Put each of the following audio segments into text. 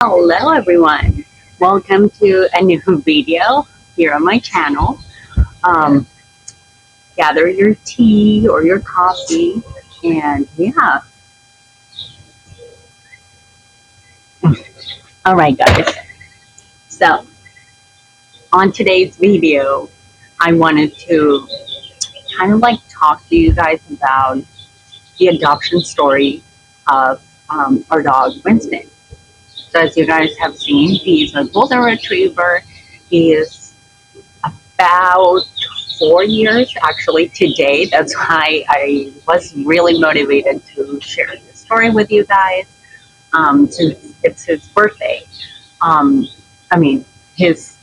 Hello everyone, welcome to a new video here on my channel. Um, Gather your tea or your coffee and yeah. Alright guys, so on today's video I wanted to kind of like talk to you guys about the adoption story of our dog Winston. So as you guys have seen, he's a golden retriever. He is about 4 years actually today. That's why I was really motivated to share this story with you guys, since it's his birthday. Um, I mean, his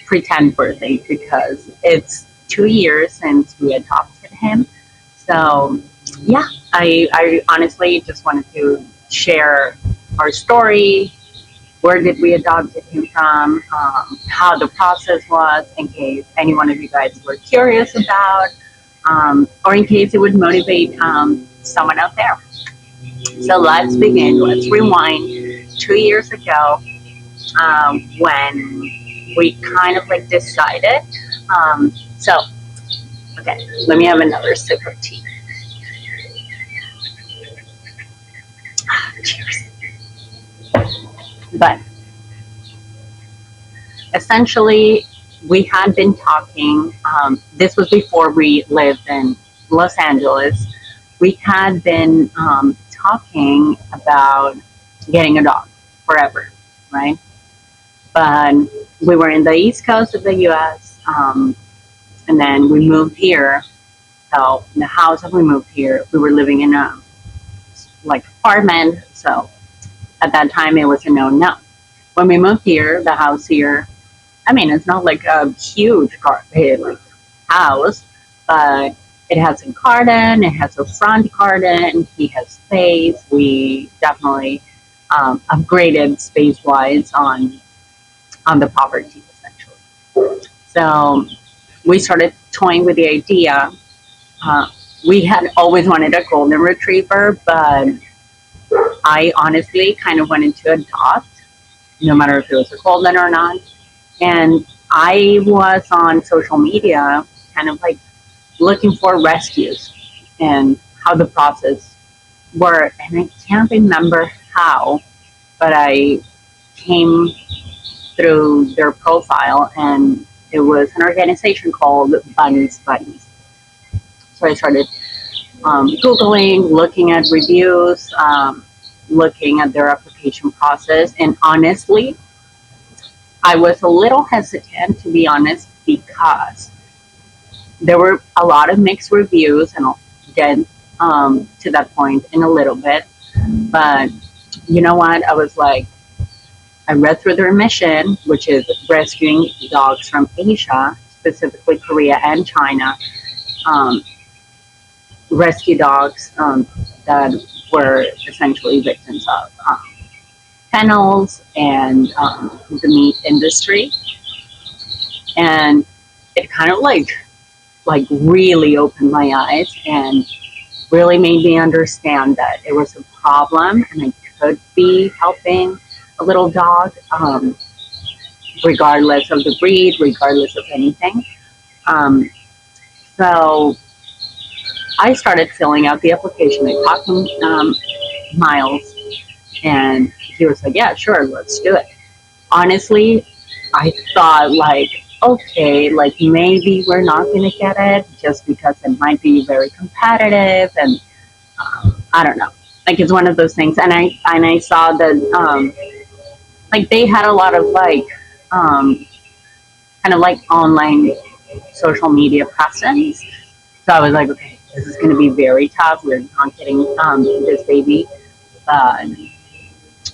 pretend birthday, because it's 2 years since we adopted him. So yeah, I honestly just wanted to share our story. Where did we adopt him from? How the process was, in case any one of you guys were curious about, or in case it would motivate someone out there. So let's begin. Let's rewind 2 years ago, when we kind of like decided. So, okay, let me have another sip of tea. Cheers. But essentially, we had been talking. This was before we lived in Los Angeles. We had been talking about getting a dog forever, right? But we were in the East Coast of the U.S., and then we moved here. So in the house that we moved here, we were living in a like apartment. So at that time, it was a no. When we moved here, the house here, I mean, it's not like a huge like house, but it has a garden. It has a front garden. He has space. We definitely upgraded space-wise on the property, essentially. So we started toying with the idea. We had always wanted a golden retriever, but I honestly kind of wanted to adopt, no matter if it was a golden or not. And I was on social media kind of like looking for rescues and how the process worked. And I can't remember how, but I came through their profile and it was an organization called Bunny's Buddies. So I started Googling, looking at reviews, looking at their application process. And honestly, I was a little hesitant, to be honest, because there were a lot of mixed reviews, and I'll get to that point in a little bit. But you know what? I was like, I read through their mission, which is rescuing dogs from Asia, specifically Korea and China. Rescue dogs that were essentially victims of kennels and the meat industry, and it kind of like really opened my eyes and really made me understand that it was a problem and I could be helping a little dog, regardless of the breed, regardless of anything. So I started filling out the application. I talked to Miles, and he was like, yeah, sure, let's do it. Honestly, I thought like, okay, like maybe we're not going to get it just because it might be very competitive, and I don't know. Like it's one of those things. And I saw that like they had a lot of like kind of like online social media presence. So I was like, okay, this is going to be very tough. We're not getting this baby.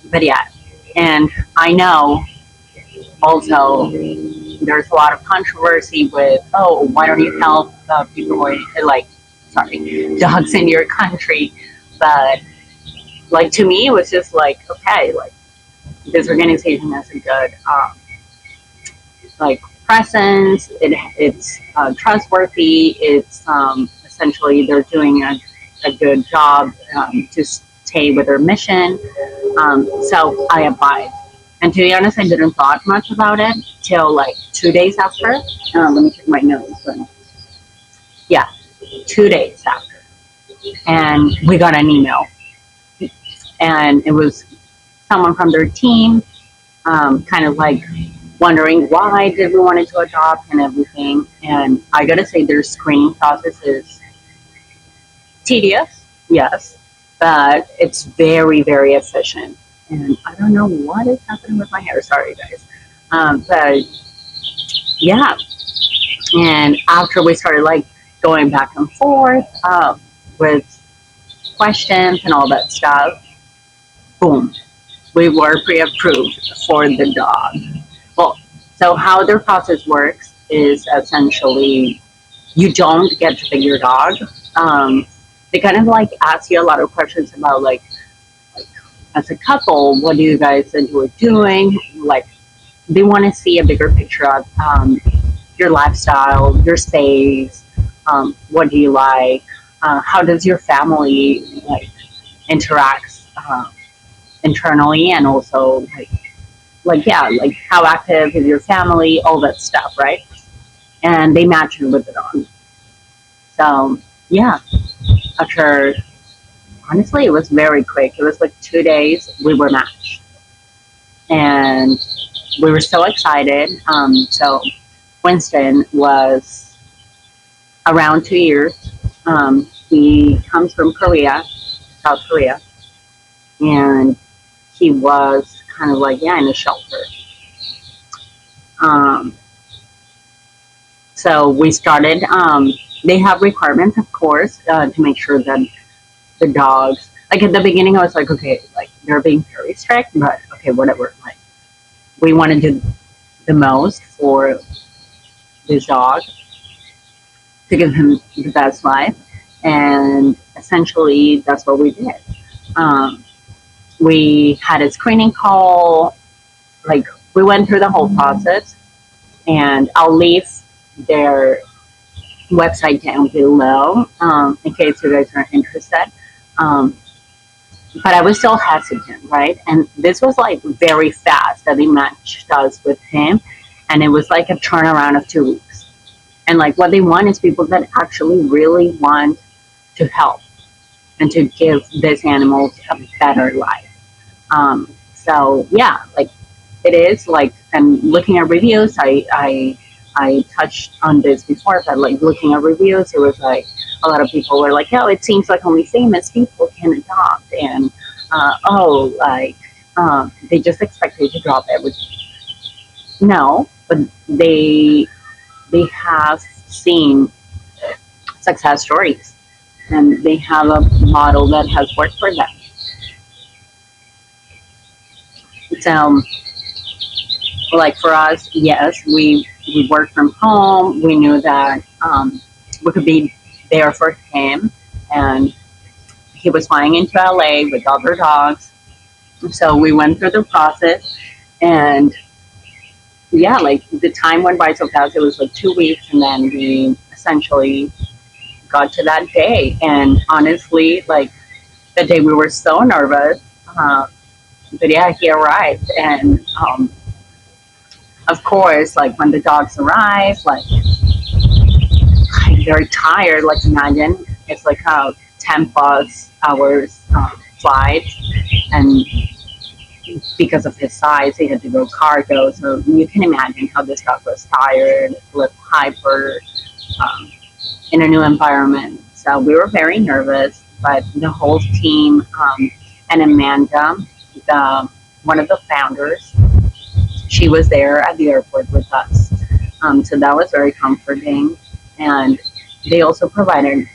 But yeah, and I know also there's a lot of controversy with, oh, why don't you help people who are, like, sorry, dogs in your country? But like to me, it was just like, okay, like this organization has a good like presence. It's trustworthy. It's essentially they're doing a good job to stay with their mission. So I applied. And to be honest, I didn't thought much about it till like 2 days after. Let me check my notes. But yeah, 2 days after. And we got an email. And it was someone from their team, kind of like wondering why did we want to adopt and everything. And I gotta say, their screening process is tedious, yes, but it's very, very efficient. And I don't know what is happening with my hair. Sorry, guys. But yeah, and after we started like going back and forth with questions and all that stuff, boom, we were pre-approved for the dog. Well, so how their process works is essentially you don't get to pick your dog. They kind of like ask you a lot of questions about like as a couple, what do you guys enjoy doing? Like they want to see a bigger picture of your lifestyle, your space. What do you like? How does your family like interact internally, and also like yeah, like how active is your family, all that stuff, right? And they match you with the dog. So yeah, after honestly, it was very quick. It was like 2 days we were matched, and we were so excited. So Winston was around 2 years. He comes from Korea, South Korea, and he was kind of like yeah in a shelter. Um, so we started. They have requirements, of course, to make sure that the dogs. Like at the beginning, I was like, okay, like they're being very strict, but okay, whatever. Like we want to do the most for this dog to give him the best life, and essentially that's what we did. Um, we had a screening call. Like we went through the whole process, and I'll leave their website down below in case you guys are interested. Um, but I was still hesitant, right? And this was like very fast that they matched us with him, and it was like a turnaround of 2 weeks. And like what they want is people that actually really want to help and to give these animals a better life. So yeah, like it is like, and looking at reviews, I touched on this before, but like looking at reviews, it was like a lot of people were like, "Oh, it seems like only famous people can adopt," and oh, like they just expect you to drop everything. No, but they have seen success stories, and they have a model that has worked for them. So, like for us, yes, we worked from home. We knew that we could be there for him, and he was flying into LA with other dogs. So we went through the process, and yeah, like the time went by so fast. It was like 2 weeks, and then we essentially got to that day. And honestly, like the day we were so nervous, uh, but yeah, he arrived, and of course, like when the dogs arrive, like I'm very tired. Like imagine it's like a 10 plus hours flight, and because of his size, he had to go cargo. So you can imagine how this dog was tired, a little hyper, um, in a new environment. So we were very nervous, but the whole team, and Amanda, the one of the founders, she was there at the airport with us. So that was very comforting, and they also provided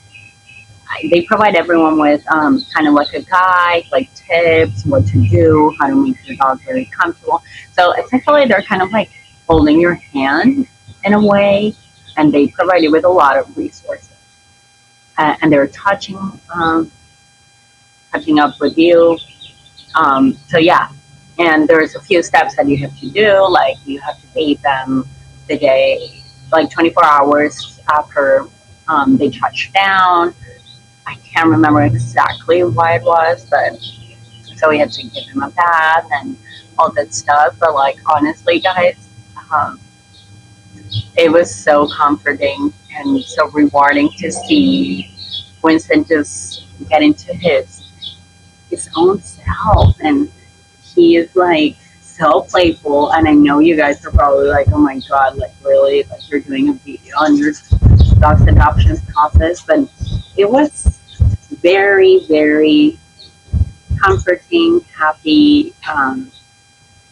they provide everyone with kind of like a guide, like tips, what to do, how to make your dog very comfortable. So essentially, they're kind of like holding your hand in a way, and they provide you with a lot of resources. And they're touching up with you. So yeah, and there's a few steps that you have to do, like you have to bathe them the day, like 24 hours after they touch down. I can't remember exactly why it was, but so we had to give him a bath and all that stuff. But like honestly, guys, um, it was so comforting and so rewarding to see Winston just get into his own self, and he is like so playful. And I know you guys are probably like, oh my god, like really, like you're doing a video on your dog's adoption process, but it was very, very comforting, happy, and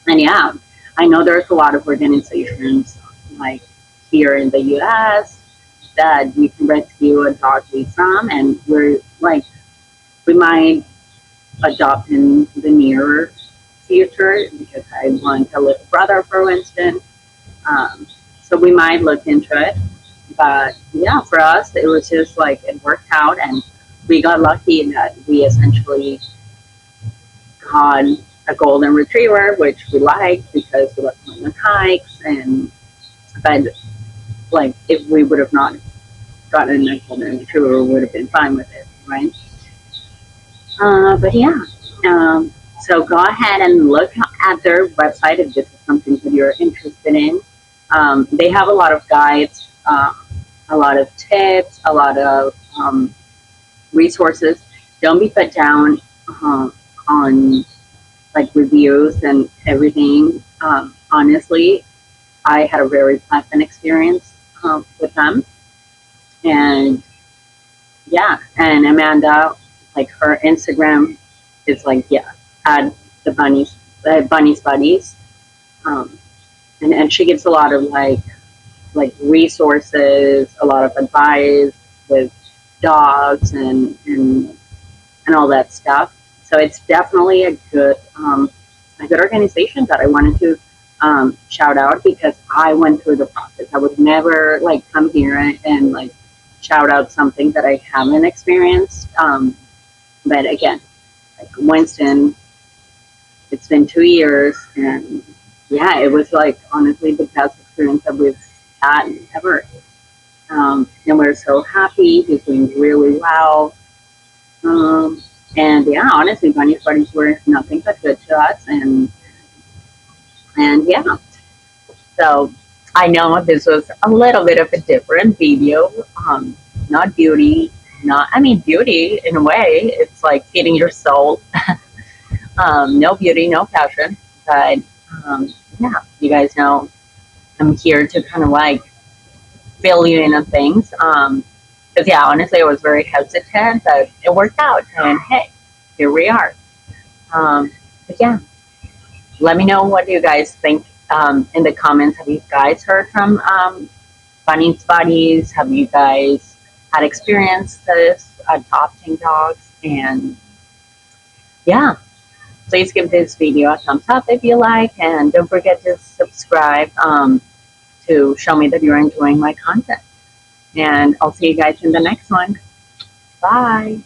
yeah, I know there's a lot of organizations like here in the U.S. that we can rescue a dog from, and we're like we might adopt in the near future because I want a little brother for Winston. Um, so we might look into it. But yeah, for us, it was just like it worked out, and we got lucky that we essentially got a golden retriever, which we liked because we loved going on hikes. And but like if we would have not gotten a golden retriever, we would have been fine with it, right? But yeah, so go ahead and look at their website if this is something that you're interested in. They have a lot of guides, a lot of tips, a lot of resources. Don't be put down on like reviews and everything. Honestly, I had a very pleasant experience with them, and yeah, and Amanda, like her Instagram is like yeah, add the bunnies buddies, um, and she gives a lot of like resources, a lot of advice with dogs and all that stuff. So it's definitely a good organization that I wanted to shout out because I went through the process. I would never like come here and like shout out something that I haven't experienced. But again, like Winston, it's been 2 years, and yeah, it was like honestly the best experience that we've had ever. And we're so happy. He's doing really well. And yeah, honestly, bunny parties were nothing but good to us, and yeah. So I know this was a little bit of a different video. Not beauty, not I mean beauty in a way. It's like feeding your soul. No beauty, no passion. But yeah, you guys know I'm here to kind of like fill you in on things. Because yeah, honestly, I was very hesitant, but it worked out, and hey, here we are. But yeah, let me know what you guys think in the comments. Have you guys heard from Bunny's Buddies? Have you guys had experiences adopting dogs? And yeah, please give this video a thumbs up if you like, and don't forget to subscribe to show me that you're enjoying my content. And I'll see you guys in the next one. Bye.